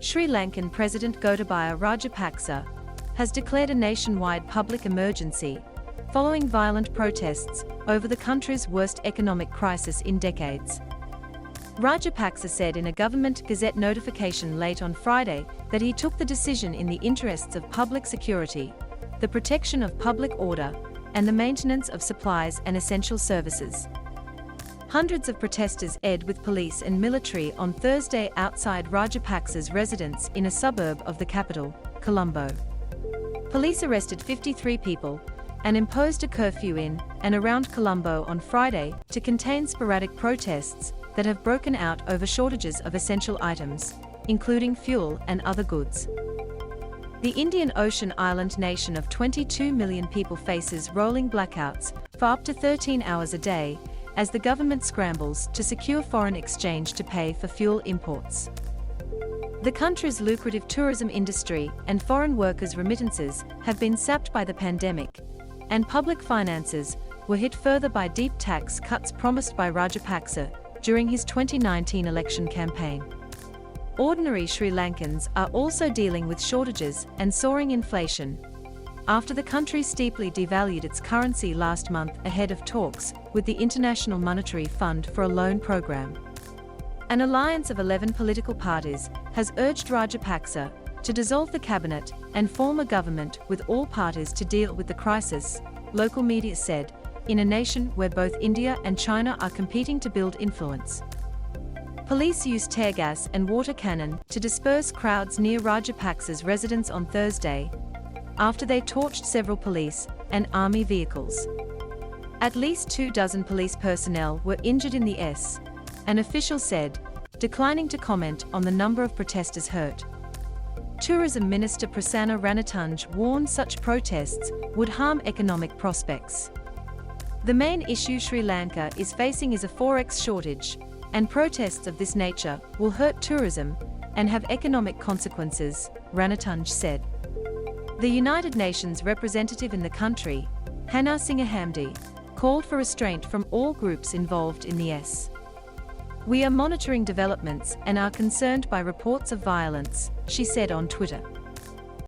Sri Lankan President Gotabaya Rajapaksa has declared a nationwide public emergency following violent protests over the country's worst economic crisis in decades. Rajapaksa said in a Government Gazette notification late on Friday that he took the decision in the interests of public security, the protection of public order, and the maintenance of supplies and essential services. Hundreds of protesters ed with police and military on Thursday outside Rajapaksa's residence in a suburb of the capital, Colombo. Police arrested 53 people and imposed a curfew in and around Colombo on Friday to contain sporadic protests that have broken out over shortages of essential items, including fuel and other goods. The Indian Ocean island nation of 22 million people faces rolling blackouts for up to 13 hours a day as the government scrambles to secure foreign exchange to pay for fuel imports. The country's lucrative tourism industry and foreign workers' remittances have been sapped by the pandemic, and public finances were hit further by deep tax cuts promised by Rajapaksa during his 2019 election campaign. Ordinary Sri Lankans are also dealing with shortages and soaring inflation, after the country steeply devalued its currency last month ahead of talks with the International Monetary Fund for a loan program. An alliance of 11 political parties has urged Rajapaksa to dissolve the cabinet and form a government with all parties to deal with the crisis, local media said, in a nation where both India and China are competing to build influence. Police used tear gas and water cannon to disperse crowds near Rajapaksa's residence on Thursday, after they torched several police and army vehicles. At least 24 police personnel were injured in an official said, declining to comment on the number of protesters hurt. Tourism Minister Prasanna Ranatunge warned such protests would harm economic prospects. The main issue Sri Lanka is facing is a forex shortage, and protests of this nature will hurt tourism and have economic consequences, Ranatunge said. The United Nations representative in the country, Hannah Singahamdi, called for restraint from all groups involved in the "We are monitoring developments and are concerned by reports of violence," she said on Twitter.